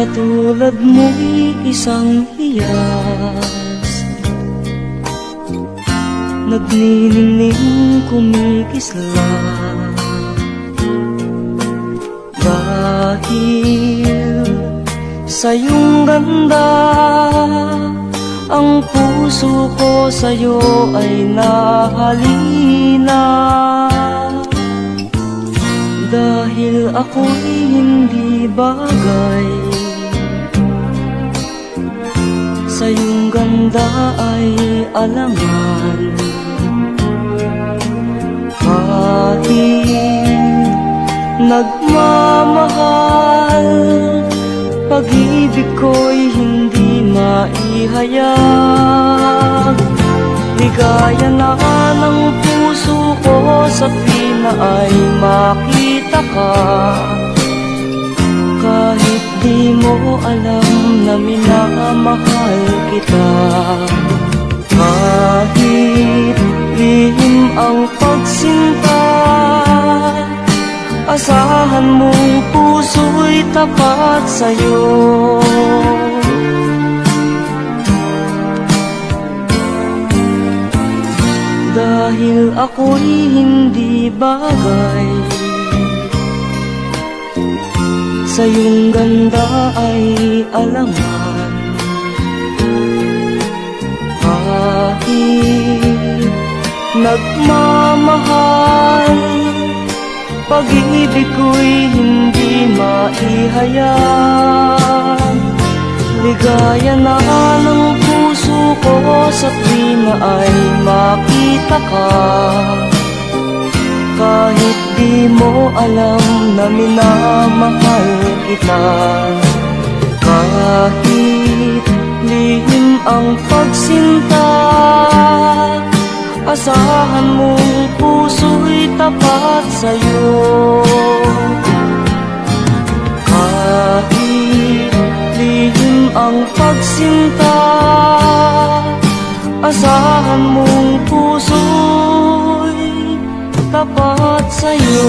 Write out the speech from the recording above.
Katulad mo'y isang hiyas, nagniningning kumikislang. Dahil sa iyong ganda, ang puso ko sa'yo ay nahalina. Dahil ako'y hindi bagay, sa iyong ganda ay alangan. Kahit nagmamahal, pag-ibig ko'y hindi maihayag. Ligaya na ng puso ko sa tuwina ay makita ka. Kahit di mo alam na minamahal kita. Kahit lihim ang pagsinta, asahan mong puso'y tapat sa'yo. Dahil ako'y hindi bagay, sa iyong ganda ay alangan. Kahit nagmamahal, pag-ibig ko'y hindi maihayag. Ligaya na ng puso ko sa tuwina ay makita ka. Kahit di mo alam na minamahal kita. Kahit lihim ang pagsinta, asahan mong puso'y tapat sa'yo. Kahit lihim ang pagsinta, asahan mong puso'y tapat sa'yo.